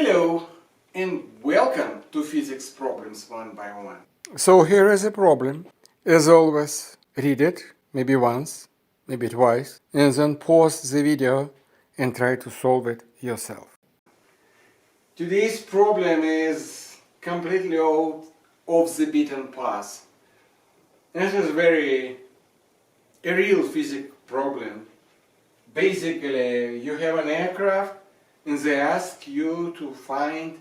Hello and welcome to Physics Problems One by One. So here is a problem. As always, read it, maybe once, maybe twice, and then pause the video and try to solve it yourself. Today's problem is completely out of the beaten path. This is a real physics problem. Basically, you have an aircraft and they ask you to find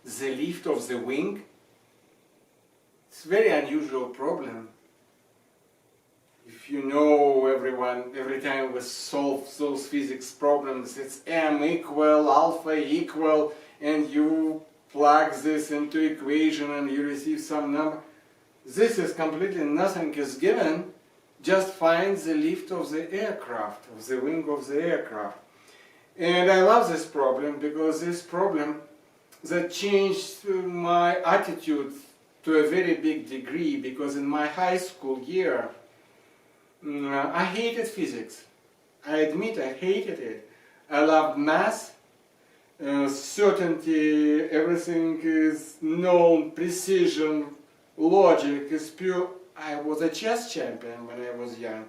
the lift of the wing. It's a very unusual problem. If you know, every time we solve those physics problems, it's m equal, alpha equal, and you plug this into equation and you receive some number. This is completely nothing is given. Just find the lift of the aircraft, of the wing of the aircraft. And I love this problem because this problem that changed my attitude to a very big degree, because in my high school year I hated physics. I admit I hated it. I loved math, certainty, everything is known, precision, logic is pure. I was a chess champion when I was young,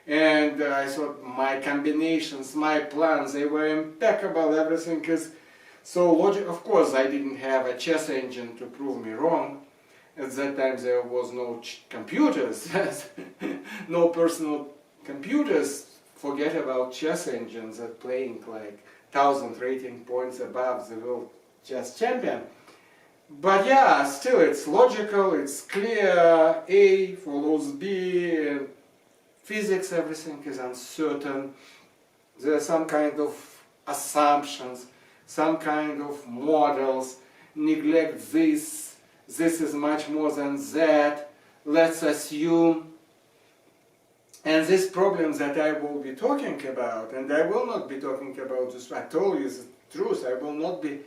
and I thought my combinations, my plans, they were impeccable, everything is so logic. Of course, I didn't have a chess engine to prove me wrong. At that time there was no computers, no personal computers. Forget about chess engines that playing like 1,000 rating points above the world chess champion. But yeah, still it's logical, it's clear, A follows B, and physics, everything is uncertain. There are some kind of assumptions, some kind of models, neglect this is much more than that, let's assume. And these problems that I will be talking about, and I will not be talking about this, I told you the truth, I will not be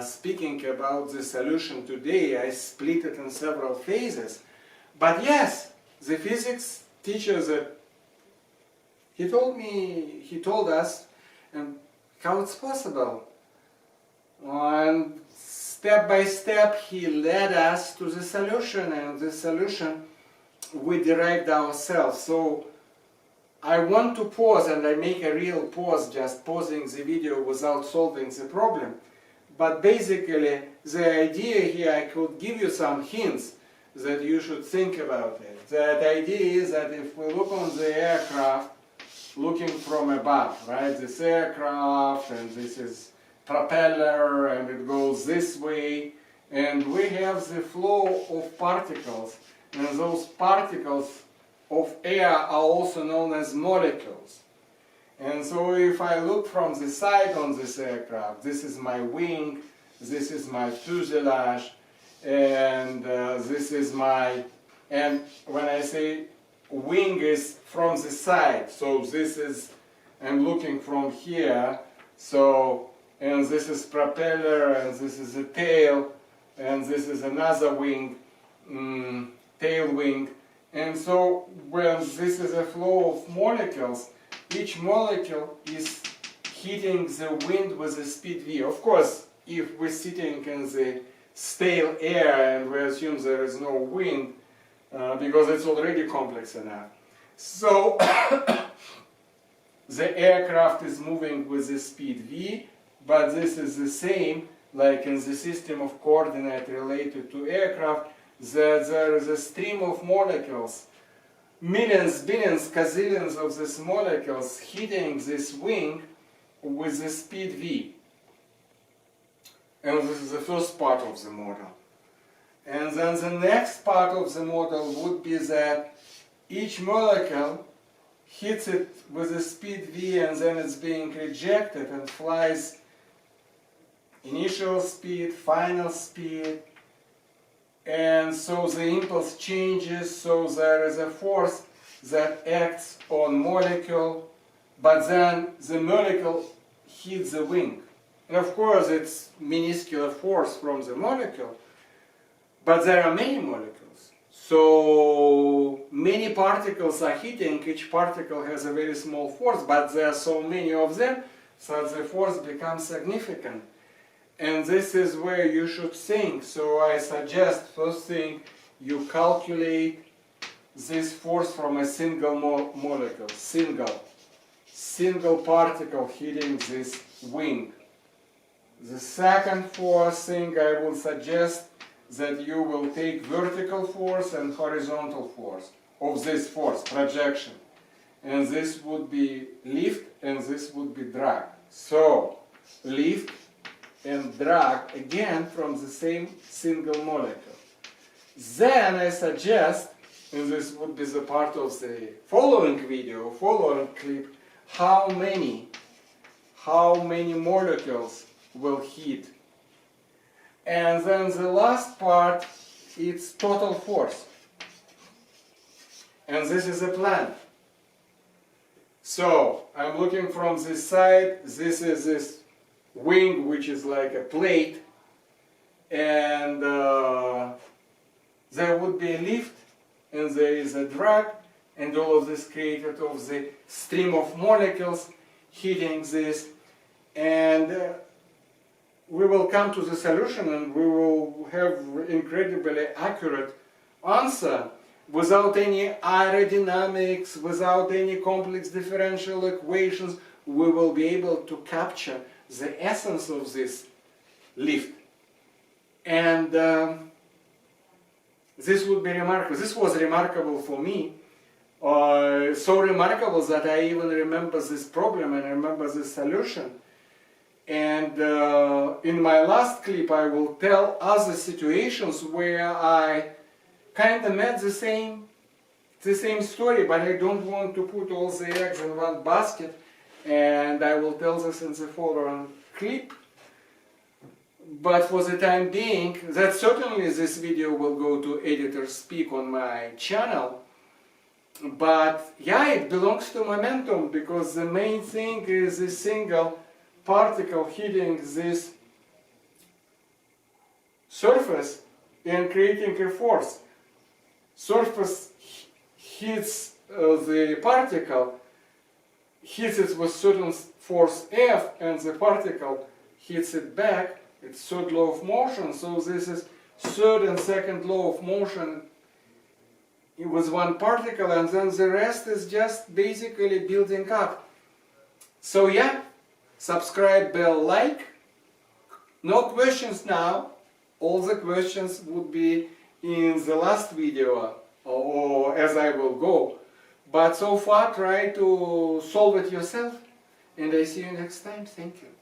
speaking about the solution today. I split it in several phases. But yes, the physics teacher that he told us and how it's possible. And step by step he led us to the solution, and the solution we derived ourselves. So I want to pause, and I make a real pause, just pausing the video without solving the problem. But basically the idea here, I could give you some hints that you should think about it. The idea is that if we look on the aircraft looking from above, right, this aircraft, and this is propeller, and it goes this way, and we have the flow of particles, and those particles of air are also known as molecules. And so if I look from the side on this aircraft, this is my wing, this is my fuselage, and this is my, and when I say wing is from the side, so this is, I'm looking from here, so, and this is propeller, and this is a tail, and this is another wing, tail wing. And so when this is a flow of molecules, each molecule is hitting the wind with a speed v. Of course, if we're sitting in the stale air and we assume there is no wind, because it's already complex enough. So the aircraft is moving with the speed v, but this is the same like in the system of coordinate related to aircraft, that there is a stream of molecules, millions, billions, gazillions of these molecules hitting this wing with the speed v. And this is the first part of the model. And then the next part of the model would be that each molecule hits it with the speed v, and then it's being rejected and flies initial speed, final speed, and so the impulse changes, so there is a force that acts on molecule, but then the molecule hits the wing. And of course it's minuscule force from the molecule, but there are many molecules. So many particles are hitting, each particle has a very small force, but there are so many of them, so the force becomes significant. And this is where you should think. So I suggest first thing you calculate this force from a single molecule, single particle hitting this wing. The second force thing I will suggest that you will take vertical force and horizontal force of this force, projection. And this would be lift and this would be drag. So, lift and drag again from the same single molecule. Then I suggest, and this would be the part of the following video, following clip, how many molecules will hit. And then the last part, it's total force. And this is a plan. So, I'm looking from this side, this is this wing which is like a plate, and there would be a lift, and there is a drag, and all of this created of the stream of molecules hitting this, and we will come to the solution and we will have incredibly accurate answer without any aerodynamics, without any complex differential equations. We will be able to capture the essence of this lift. And this would be remarkable. This was remarkable for me. So remarkable that I even remember this problem and remember this solution. And in my last clip I will tell other situations where I kind of met the same story, but I don't want to put all the eggs in one basket, and I will tell this in the following clip. But for the time being, that certainly this video will go to Editor Speak on my channel. But yeah, it belongs to momentum, because the main thing is a single particle hitting this surface and creating a force. Surface hits the particle, hits it with certain force F, and the particle hits it back. It's third law of motion, so this is third and second law of motion with one particle, and then the rest is just basically building up. So yeah, subscribe, bell, like. No questions now. All the questions would be in the last video or as I will go. But so far try to solve it yourself, and I see you next time. Thank you.